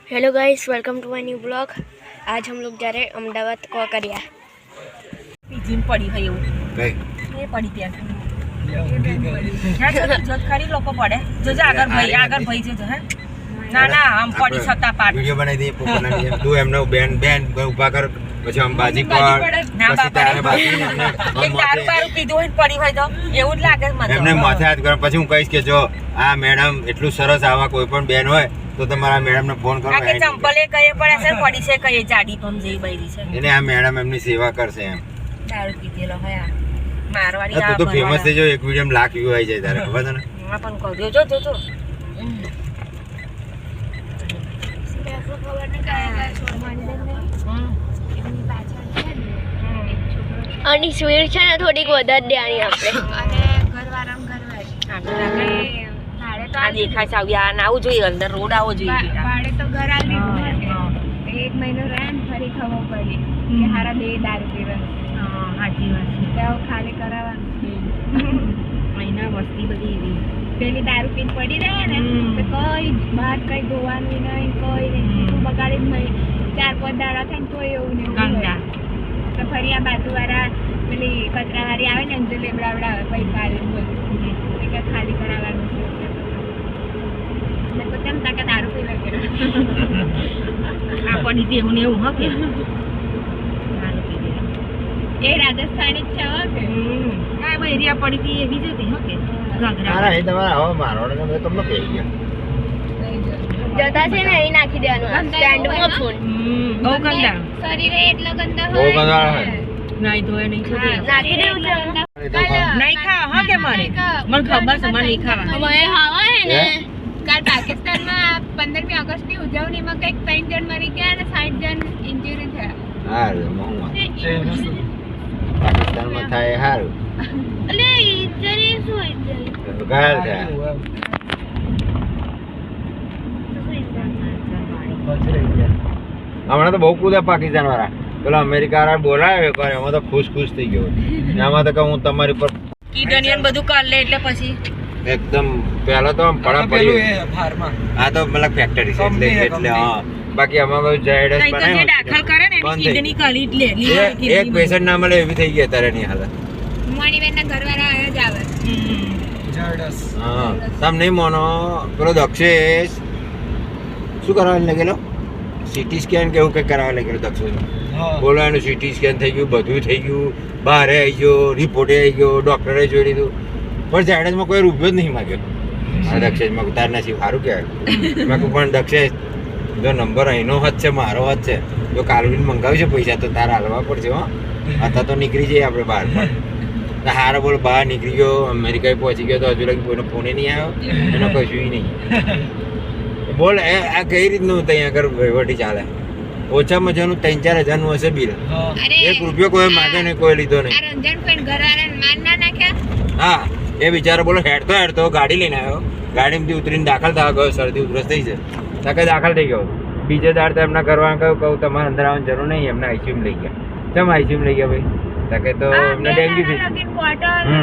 Hello guys, welcome to my new blog. आज हम लोग जा रहे हैं अहमदाबाद कोकरिया। जिम पड़ी है ये पड़ी ત્યાં જજ ખરી લોકો પડે જોજે આગળ ભાઈ જોજે હે ના ના આમ પડી છતા પાટ વિડિયો બનાવી દઈએ પોપલાની તું એમનો બેન ઊભા કર પછી આમ બાજી પર ના પછી તારે બાજી એમને દારૂ બારૂ પીધું હોય પડી હોય તો એવું જ લાગે મને એમને માથે હાથ કર પછી હું કહીશ કે જો આ મેડમ એટલું સરસ આવા કોઈ પણ બેન હોય તો તમારા મેડમ ને ફોન કરો આ કે ચંપલે કયે પડે છે પડી છે કયે જાડી પમ જેવી બૈરી છે એને આ મેડમ એમની સેવા કરશે એમ દારૂ પીધેલો હોય આ મારવાડી તું તો ફેમસ થઈ જો એક વિડિયો માં લાખ વ્યૂ આવી જાય તારે ખબર છે ને આ પણ કહો જો આની સ્પીડ છે ને થોડીક વધારે દેવાની આપણે અને ઘરવાળામ આ દેખાય છે આવ્યા ના આવું જોઈએ અંદર રોડ આવો જોઈએ ભાડે તો ઘર આલ દીધું એક મહિનો રહે ને ફરી ખબર પડી કે હારા બે દારૂ પીવા સાચી વાત છે ત્યાં ખાલી કરાવવાનું મહિના વસ્તી બધી એવી પેલી દારૂ પીને પડી રહે ને તો કઈ બહાર કઈ ધોવાનું નહીં કઈ નહીં બગાડી 4-5 દાડા થાય ને તો એવું ને ગંગા તો ફરી આ બાજુવાળા પેલી કચરાવાળી આવે ને અંજુ લેબડાવડાવે પૈસા આવીને બોલું કે ખાલી કરાવવાનું છે તો કેમ તાકે દારૂ પીવા કે આ પડી તે એવું ને એવું હકે એ રાજસ્થાની જ છે કે કાંઈ ભાઈ એરિયા પડી હતી એવી જ હતી હકે ઘાઘરા અરે એ તમારા હવે મારવાડે તમે તમને કહી ગયા જતા છે ને અહીં નાખી દેવાનું સ્ટેન્ડમાં ફોન બહુ ગંદા શરીરે એટલો ગંદા બહુ હોય ગંદા હોય નાઈ ધોય નહીં છે નાખી દેવું છે નહીં ખાવા હા કે મારે મને ખબર છે મને નહીં ખાવા મને ખાવા હે ને કાલ પાકિસ્તાનમાં 15મી ઓગસ્ટની ઉજવણીમાં કંઈક 3 જણ મરી ગયા અને 60 જણ ઇન્જરી થયા હા પાકિસ્તાનમાં થાય સારું અલે ઇન્જરી શું ઇન્જરી ઘાયલ થયા હમણાં તો બહુ કૂદ્યા પાકિસ્તાન વાળા પેલા અમેરિકા વાળા બોલાવે કરે એમાં તો ખુશ થઈ ગયો એમાં તો હું તમારી પર કીડનિયન બધું કર લે એટલે પછી એકદમ પહેલા તો આમ પડા પડ્યું આ તો મતલબ ફેક્ટરી છે એટલે હા બાકી આમાં કોઈ જાયડસ નહીં તો જે દાખલ કરે ને એની કિડની કાઢી લે એક પેશન્ટ ના મળે એવી થઈ ગઈ અત્યારેની હાલત મોણીબેનના ઘરવાળા આયા જ આવે હા તમે નહીં માનો પેલો દક્ષેશ શું કરવા લાગેલો સીટી સ્કેન કે એવું કંઈક કરાવવા લાગેલો દક્ષેશ બોલો એનું સીટી સ્કેન થઈ ગયું બધું થઈ ગયું બહાર આવી ગયો રિપોર્ટે આવી ગયો ડોક્ટરે જોઈ લીધું પણ ઝાયડસમાં કોઈ રૂપિયો જ નહીં માગ્યો આ દક્ષેશમાં તાર નસીબ સારું કહેવાય મેં કહું પણ દક્ષેશ જો નંબર અહીંનો હદ છે મારો હદ છે જો કાલવીન મંગાવ્યું છે પૈસા તો તારે હાલવા પડશે હો અત્યારે તો નીકળી જઈએ આપણે બહાર પણ હારો બોલો બહાર નીકળી ગયો અમેરિકાએ પહોંચી ગયો તો હજુ લગી કોઈનો ફોને નહીં આવ્યો એનો કશું નહીં બોલ આ કઈ રીતનું ત્યાં આગળ વહીવટી ચાલે ઓછા મજાનું 3-4 હજારનું હશે બિલ એક રૂપિયો કોઈ માગે નહીં કોઈ લીધો નહીં રંજન પણ ઘરવાળાને માર ના નાખ્યા હા એ બિચારો બોલો હેડતો ગાડી લઈને આવ્યો ગાડીમાંથી ઉતરીને દાખલ થવા ગયો શરદી ઉધરસ થઈ છે તાકે દાખલ થઈ ગયો બીજે દાડ તો એમના કરવાનું કહું તમારે અંદર આવવાની જરૂર નહીં એમને આઈસીયુમ લઈ ગયા કેમ આઈસીયુમ લઈ ગયા ભાઈ તાકે તો એમને ડેન્ગ્યુ થઈ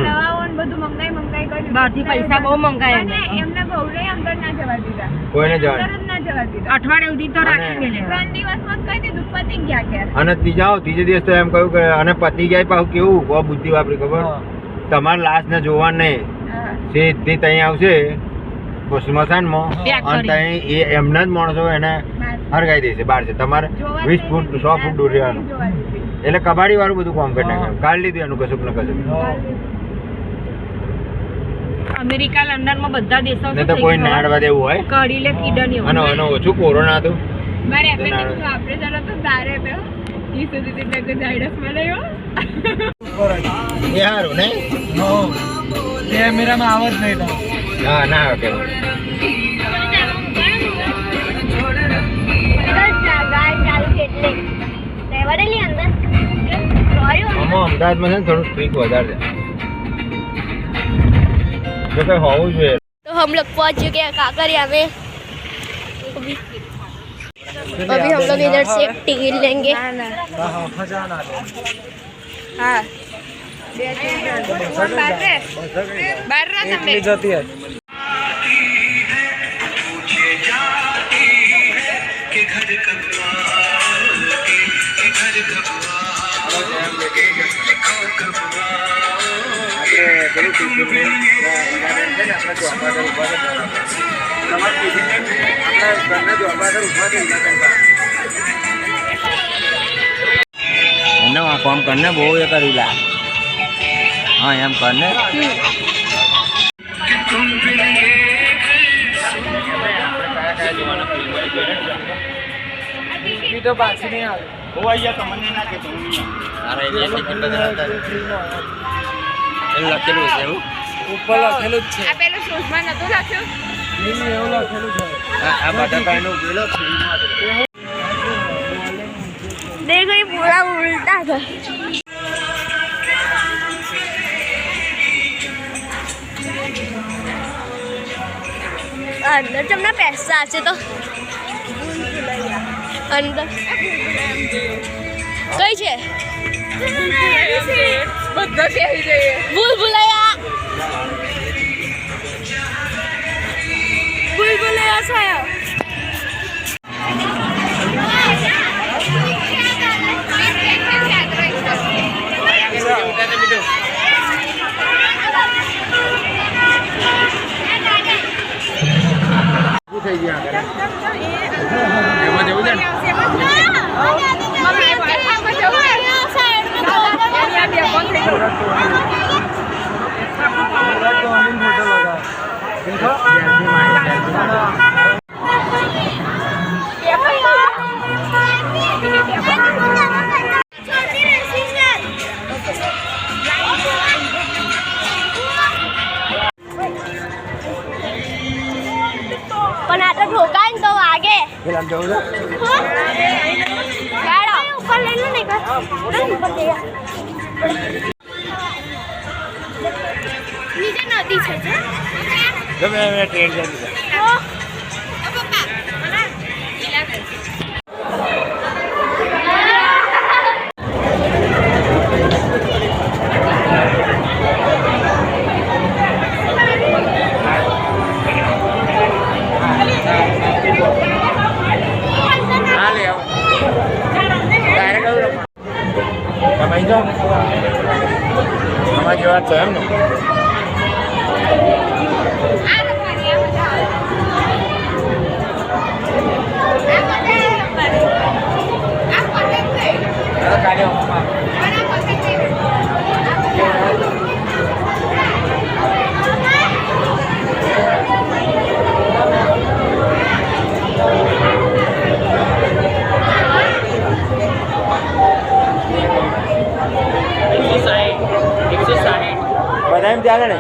દવાઓ ને બધું મંગાઈ કર્યું બહારથી પૈસા બહુ મંગાયા એમને બહુને અંદર ના જવા દીધા કોઈને જવા ના જવા દીધા અઠવાડિયા સુધી તો રાખી મેલે 3 દિવસમાં કહી દીધું પતી ગયા ક્યારે અને ત્રીજે દિવસ તો એમ કહ્યું કે અને પતી જાય પાછું કેવું બહુ બુદ્ધિ વાપરી ખબર તમારે લાશ ને જોવા નહીં સીધી ત્યાં આવશે સ્મશાનમાં અને ત્યાં એ એમના જ માણસો એને હરગાઈ દેશે બહાર છે તમારે 20 ફૂટ 100 ફૂટ દૂર રહેવાનું એટલે કબાડી વાળું બધું કામ કરી નાખ્યું કાઢી લીધું એનું કશુંક ને કશુંક અમેરિકા લંડન માં બધા દેશો ને તો કોઈ નાડવા દેવું હોય કાઢી લે કિડની અને ઓછું કોરોના હતું મારે એપેન્ડિક્સ આપણે ચાલો તો દારે તો ઈ સુધી તે કે ઝાયડસ મળ્યો એ હારું ને કેમેરામાં આવાજ નહીં તો હા ના ઓકે અમદાવાદમાં છે ને થોડું સ્ટ્રીક વધારે છે જો કઈ હોવું જોઈએ तो हम लोग पहुंच चुके हैं काकरिया में। अभी हम लोग इधर से एक टिकट लेंगे। હા બાર તમે જતી હે पूछे जाती है कि પેલું ટીપી છે ને આપણે ચોપા પર ઊભા તો તમારે ટીપી આપણા ઘરના ચોપા પર ઊભા થઈ ગયા એને આ કામ કરને બહુ એ કરી લા હા એમ કરને તો પાછી નહીં આવે તારા એરિયા ટિકિટ બદલાતા એવું લખેલું છે એવું ઉપર લખેલું જ છે આ પેલું શૂઝમાં નતું લખ્યું નહીં એવું લખેલું છે આ બટાકાનું પેલો ફ્રીમાં देख ये पूरा उल्टा था अंदर जब ना पैसा आचे तो अंदर कई छे બધા કહેવી જોઈએ भूल भुलैया साया થઈ ગયા એમાં જવું છે ને મમ્મી પાર્કમાં જવું અહીંયા બે કોણ થઈ ગયું પણ આ તો ઠોકાય ને તો આગે પેલા જવું છે ગાડો ઉપર લઈ લો ને કર ઉપર જઈએ નીચે નદી છે તમે ટ્રેન જતી છે અમારા જેવા છે એમ ને બધા એમ ચાલે ને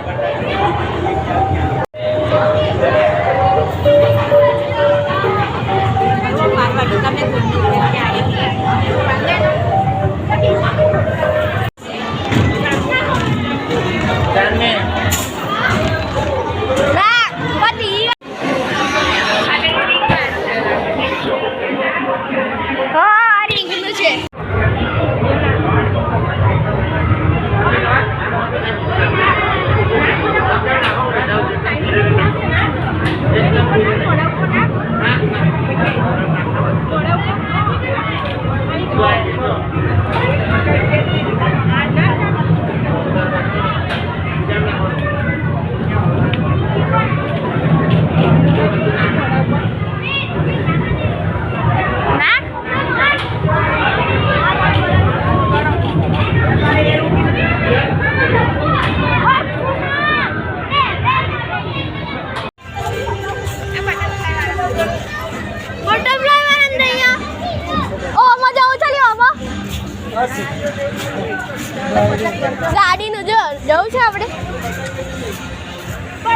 ગાડી નું જો જવું છે આપણે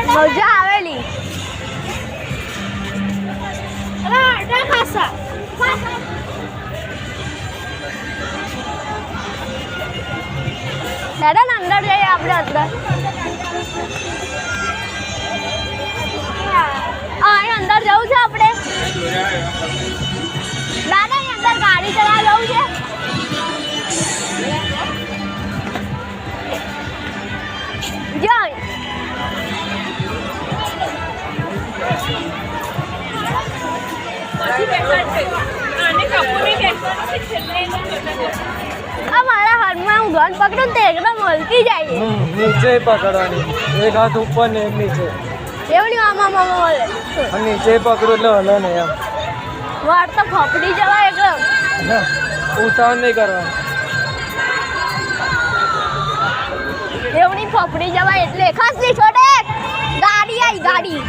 મજા આવેલી દાદા ને અંદર જઈએ આપણે અંદર અહીં અંદર જવું છે આપણે દાદા અહીં અંદર ગાડી ચલાવવા જવું છે John. આ મારા હાથમાં હું ગન પકડું તો એકદમ હલકી જાય નીચે પકડવાની એક હાથ ઉપર ને એક નીચે એવું નહીં આમાં બોલે અને નીચે પકડો એટલે હલે ને એમ વાર તો ફફડી જવાય એકદમ ના ઉતાવળ નહીં કરવાનું એવું નહીં ફફડી જવાય એટલે ખાસ નહીં છોડે ગાડી આવી ગાડી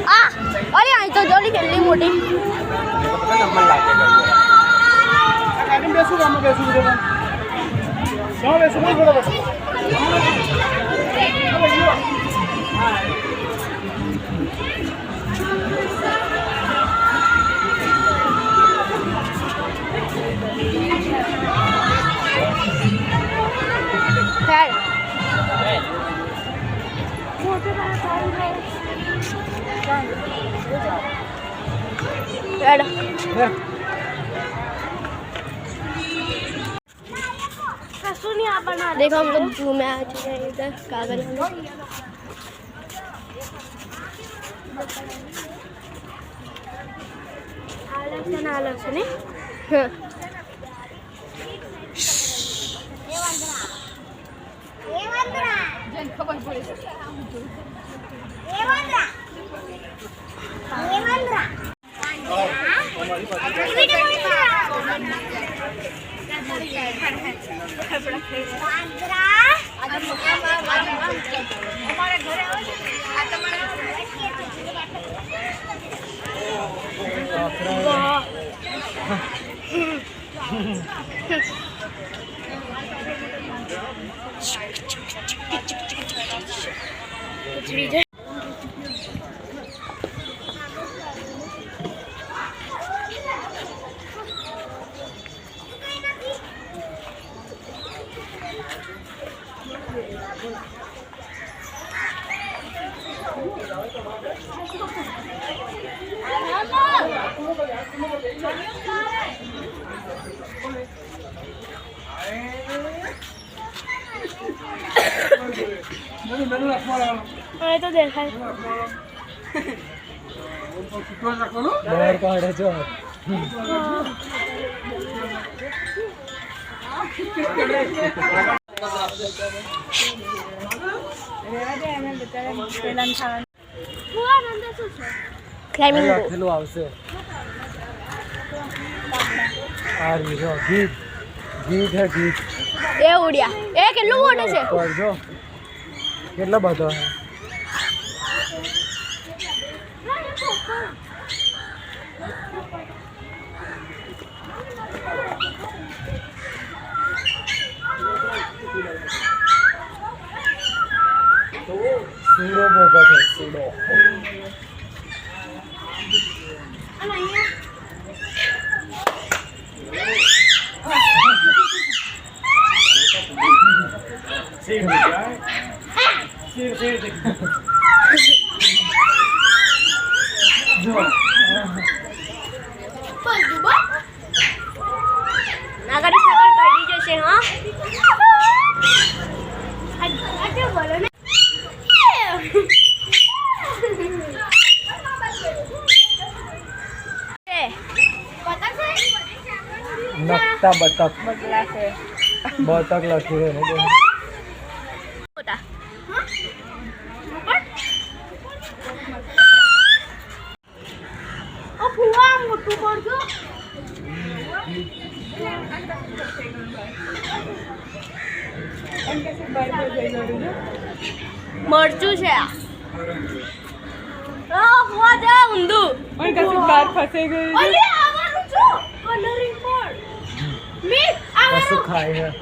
આ અરે અહીં તો જોલી કેટલી મોટી નંબર લાગે देखो हम लोग जू में आ चुके हैं इधर कागज में आलस ने तो देखा બહાર કાઢે છો ક્લાઇમ્બિંગ લખેલું આવશે આ રીજો ગીત ગીત હે ગીત એ ઉડ્યા એ કેટલું મોટું છે કરજો કેટલો બધો હે સુડો બોગો છે સુડો નાગરી સગર કાઢી જશે હા આજે બોલો ને નકતા બતક બતક લખ્યું છે ને હોતા ઓ ફુવા મોટું કરજો મરચું છે આ ફુવા જા ઊંધું બાર ફસાઈ ગયું અલે આવવાનું છો કલરિંગ બોર્ડ મી કશું ખાય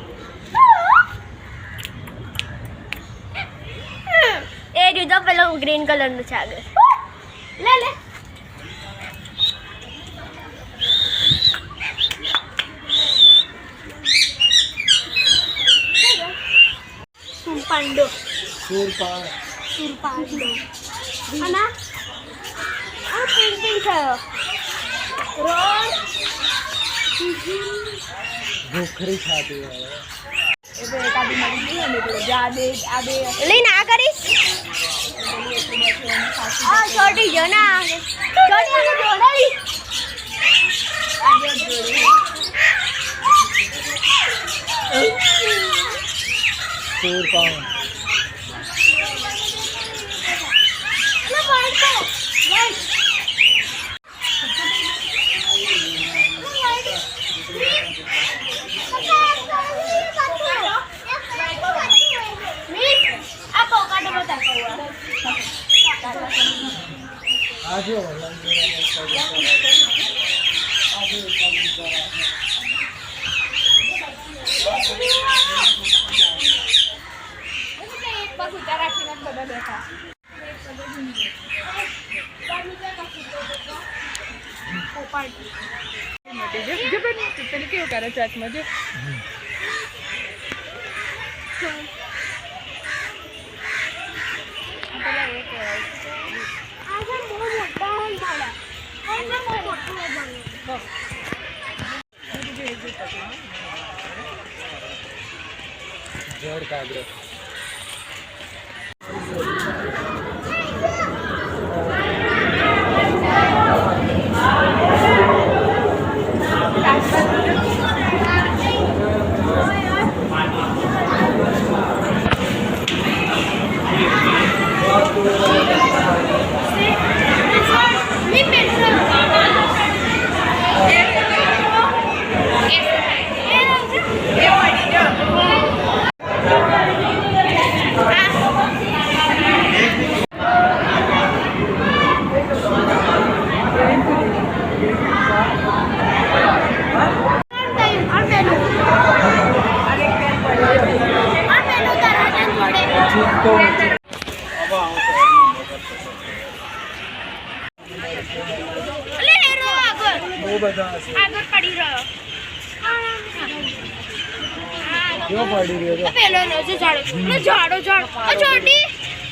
એ જો પેલો ગ્રીન કલરનું છે આગળ લે લે સુરપાંડો સુરપાંડો અને આ પેન્ટિંગ છે રોજ ભૂખરી ખાતી હોય લઈને આ કરીશ આ છોટી જો ના છોટી આજે એક પગ ઊંચા રાખીને બધા બેઠા પેલું કેવું કરે ચાટમાં જો જળ કાગડો બહુ બધા હશે આગળ પડી રહ્યો કેવો પડી રહ્યો છે પેલો નો છે ઝાડો આ છોટી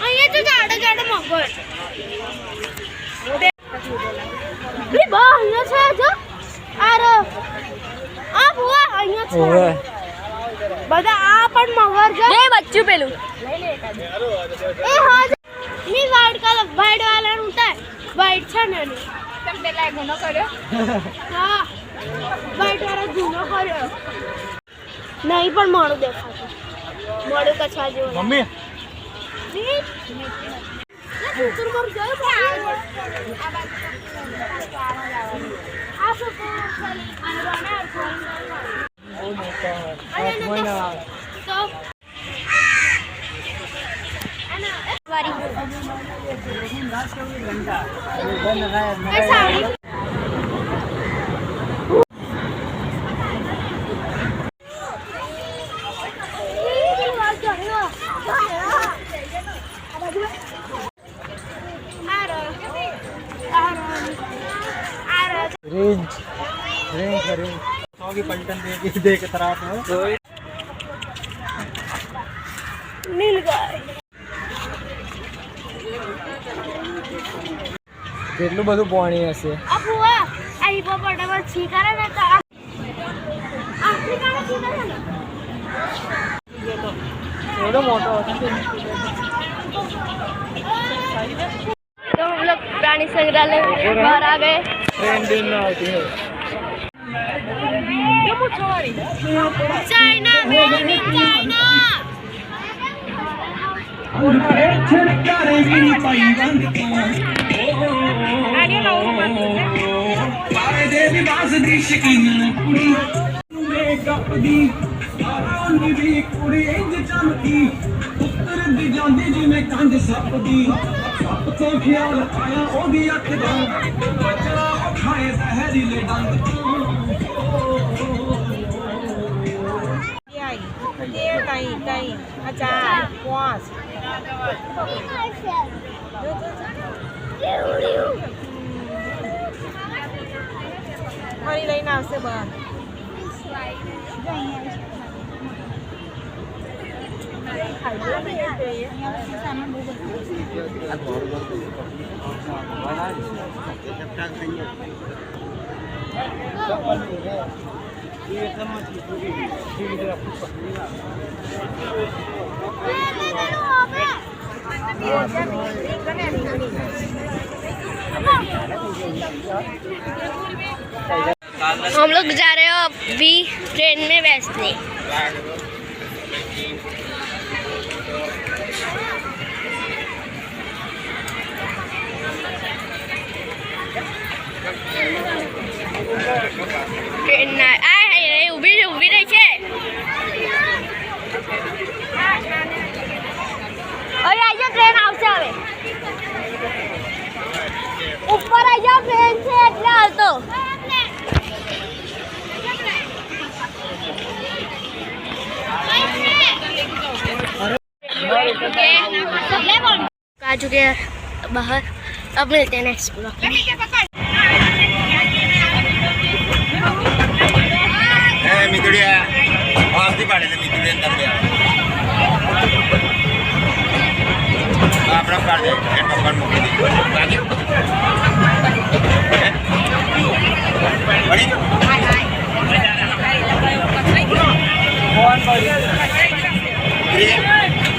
અહીંયા તો ઝાડો મગર ઈ બા અહીંયા છે જો આરો આ બુઆ અહીંયા છે ઓવે બધા આ પણ મગર છે એ બચ્ચું પેલું એ હા ની વાઈટ વાળા ઉતાર વાઈટ છે ને તમે પેલા ગુનો કર્યો હા વાઈટ વાળો ગુનો કર્યો નહીં પણ મોડું દેખાતું મોડું કચ્છા જેવું મમ્મી કૂતર મર ગયો આ શું આને બના બહુ મોટા મહિના તો વારી સાડી रेंज रेंज रेंज सौगी पलटन दे के तरफ है मिल गए કેટલું બધું પાણી હશે અબુઆ આ હિપોપોટેમસ છી કરે ને તો આફ્રિકાનો છી કરે ને એવડો મોટો હશે तो हम लोग प्राणी संग्रहालय बाहर आ गए ट्रेन दिन में आती है चाइना मेड इन चाइना ફરી લઈને આવશે બહાર हम लोग जा रहे हो अभी ट्रेन में बैठने ટ્રેન ના આ ઊભી રહી છે અરે આજે ટ્રેન આવશે હવે એટલે હાલતો आ चुके हैं बाहर अब मिलते हैं नेक्स्ट ब्लॉग में મીતુડિયા આવતી પાડે છે મીતુડિયા અંદર આપણે પાડે એ પપ્પા મૂકી દીધું બાકી પડી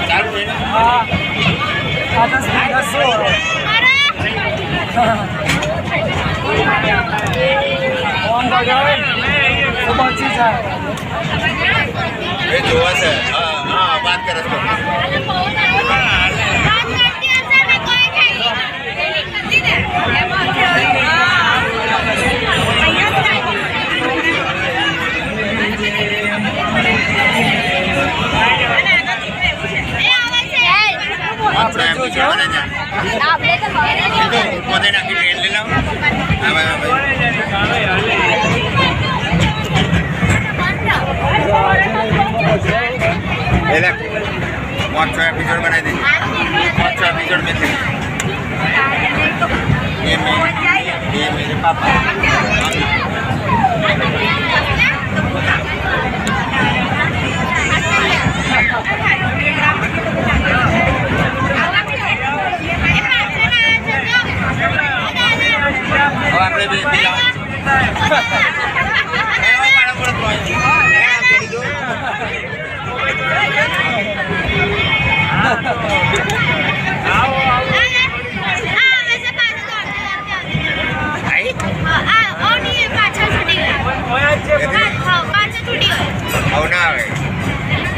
ચાલુ છે ને હા આ 10 ફોન બગાડે તો બચી જાય એ જોવા છે હા હા વાત કરે છે આપણે આપણે તો પોતે નાખી ટ્રેન લઈ લાવો એટલે 500 एपिसोड बनाए थे 500 एपिसोड में थे ये मेरे पापा આપણે બે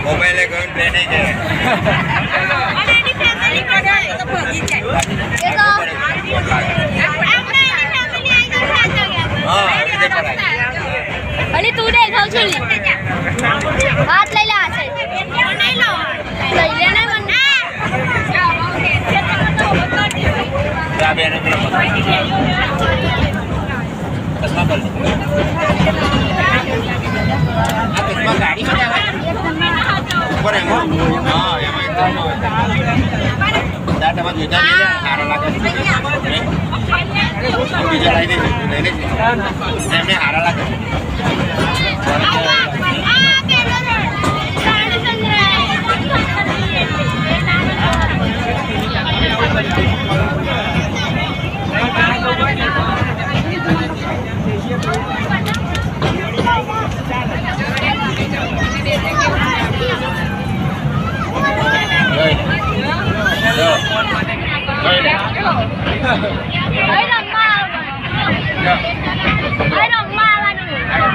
મોબાઈલ ગયો પ્લેન જાય અલી તું દેખાવ છું હાથ લઈ લે હાથે લઈ લે ને મને હારા લાગે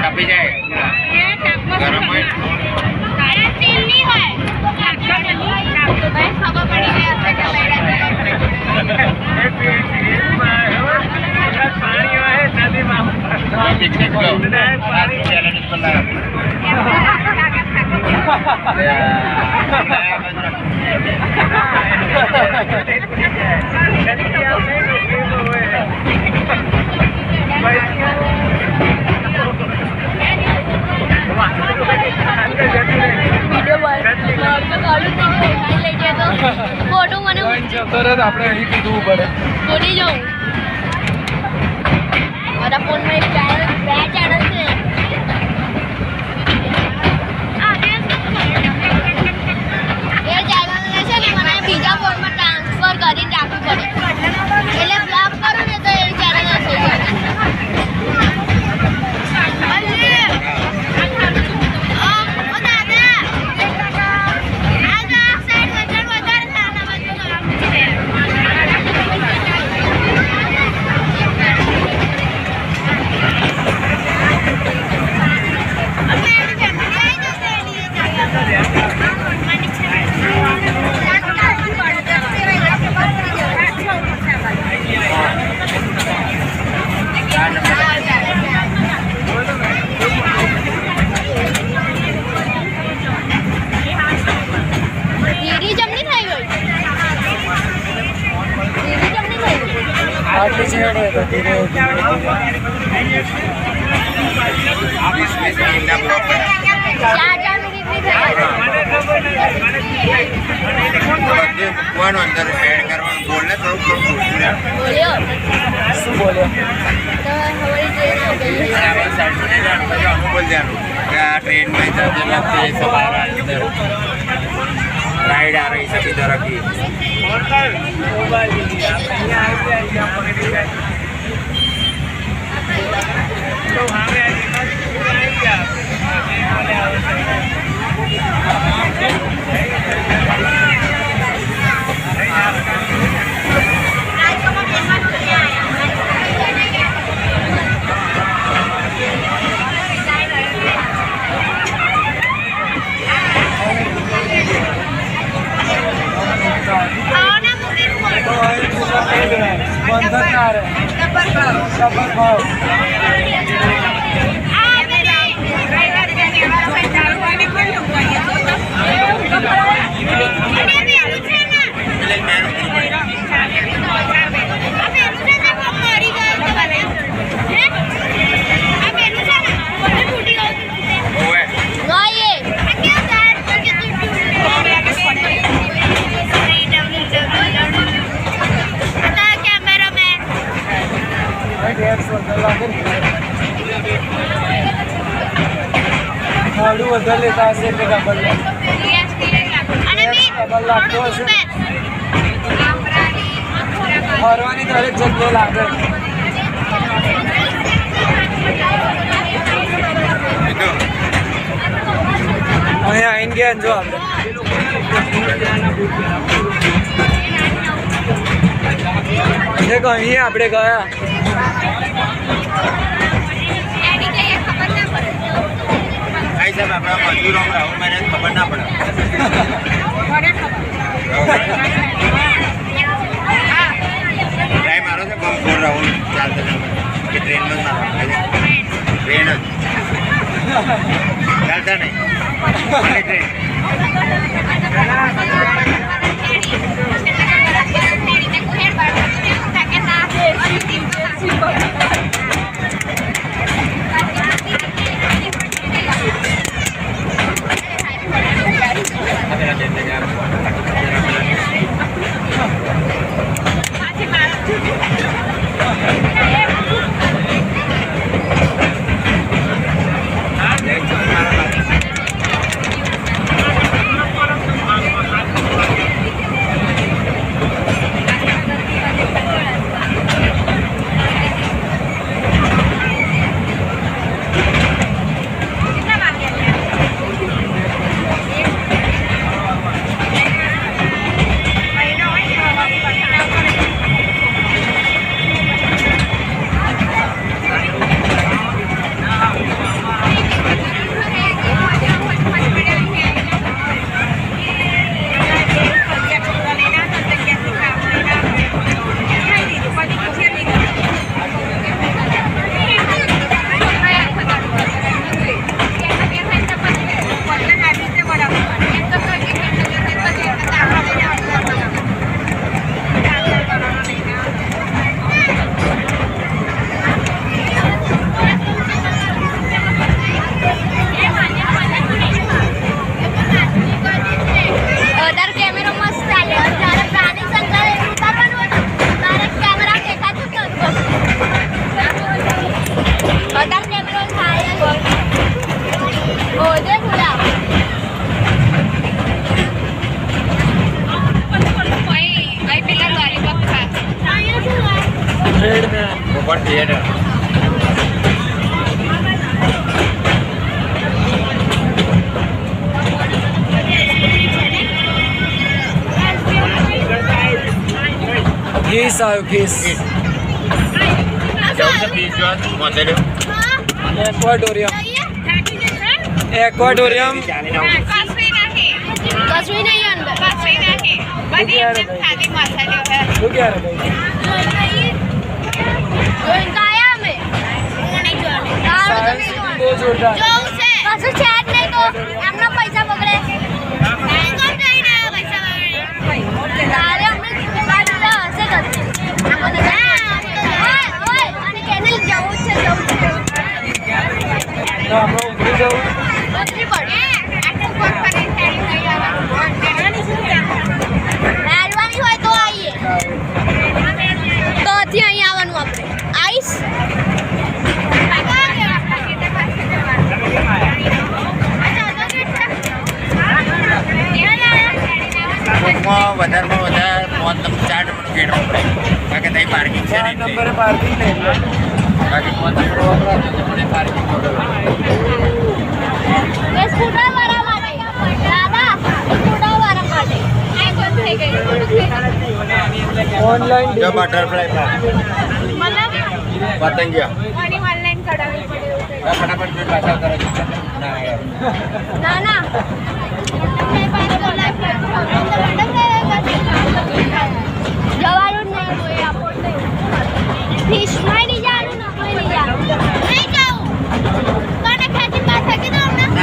કાપી જાય ગરમ હોય પિકનિક ફોટો મને તરત આપણે અહીં કીધું પડે છોડી જાઉં મારા ફોનમાં એક ચેનલ બે ચેનલ છે એ ચેનલને છે ને મને બીજા ફોનમાં ટ્રાન્સફર કરીને રાખવી પડે એટલે બ્લોક કરું ને તો એ ચેનલ હશે આટલી છેડે તો ધીરે મૂકવાનું અંદર એડ કરવાનું બોલને થોડું બોલ્યો શું બોલ્યો તો હવારી ટ્રેન બોલ દેવાનું કે આ ટ્રેનમાં राइड आ रही सभी तरह की बंधन ना रहे सबर खाओ ખાડું વધારે લેતા હશે એટલે ડબલ લાગતો હશે ફરવાની દરેક જગ્યાએ લાગે અહીંયા આવીને ગયા જો આપણે અહીં આપણે ગયા भाई साहब अपना मजदूर हम राहुल मैंने खबर ना पड़ा ड्राइव मारो से कम बोल राहुल चलते कि ट्रेन में मारो ट्रेन चलता नहीं ट्रेन ओपन थिएटर ફીસ આવ્યું ફીસ એક્વાટોરિયમ એક્વાટોરિયમ કશું નહીં અંદર શું ક્યારે ભાઈ જોઈને આયા અમે સાયન્સ સિટી બહુ જોરદાર કશું છે જ નહીં તો એમના પૈસા બગડે તારે અમને હશે પાર્કિંગ છે ને નંબરે પાર્કિંગ નહીં બાકી 15 વાળા પાર્કિંગ એ સ્કૂટર વાળા માટે દાદા સ્કૂટર વાળા માટે આ બંધ થઈ ગઈ ઓનલાઈન જો બટરફ્લાય પાર્ક મતલબ પતંગિયા કોની ઓનલાઈન કઢાવવી પડે એવું કંઈ? ફટાફટ જો પાછા કરે ના યાર ના ના જવાનું જ નહીં કોઈ આપણને ફિશમાં નહીં જવાનું ને કોઈ નહીં જવાનું નહીં જાઉં કોને ખેંચી પાછા કીધું અમને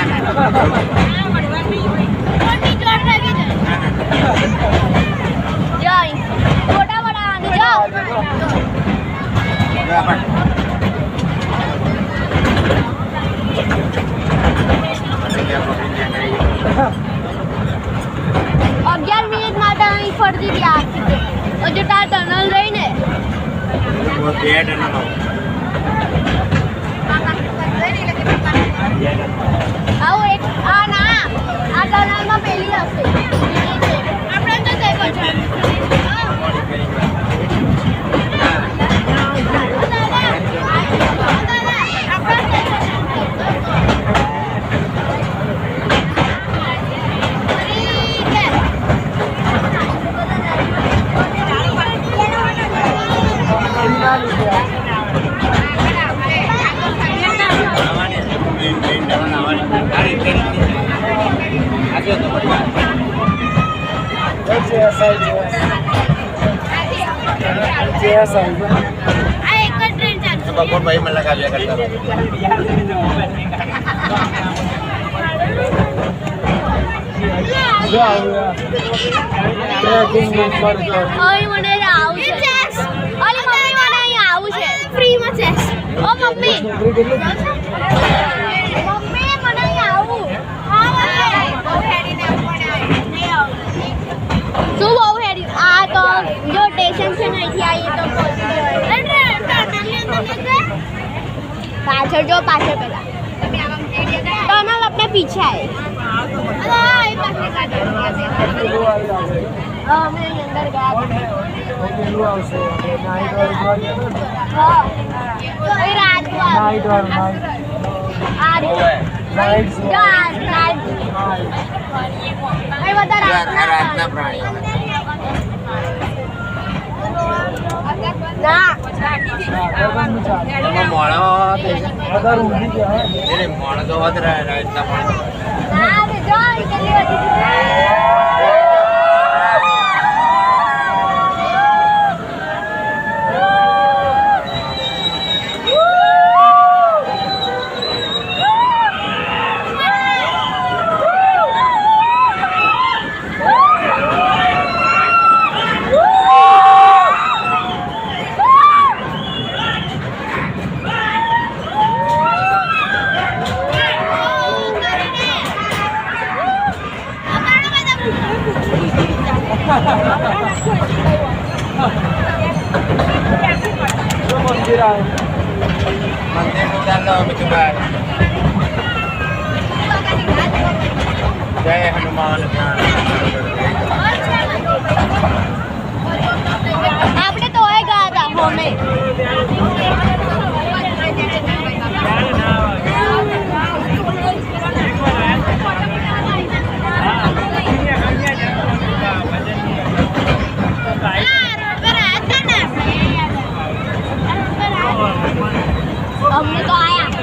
કોની જોડ લાગી જાય ફોટા પડાવવાનું જાઓ અગિયાર મિનિટ માટે અહીં ફરતી હતી આખી હજુ તાર ટનલ રહી ને આવો એક આ ના આ ટનલમાં પેલી હશે આપણે તો જઈ આ એક જ ટ્રેન ચાલશે બપોર ભાઈ મને લગાવ્યા કરતા અહીં મને આવું છે અલી મમ્મી મને અહીં આવું છે ફ્રીમાં છે ઓ મમ્મી મમ્મી મને અહીં આવું શું બહુ હેડી આ તો જો સ્ટેશન છે ને અહીંથી આવીએ તો પહોંચી જવાય પાછળ જો પાછળ પેલા ટનલ अपने पीछे है અમે અંદર ગયા હા એ રાત આ રાતના પ્રાણીઓ ના મોણો વધારે ઊંધી ગયા એને મોણો તો વધ રાતના મોણો ના જો કેટલી બધી મંદિર આવે મંદિર ચાલો બીજું બાર જય હનુમાન આપણે તો હોય ગયા હતા હોમે અમને તો આયા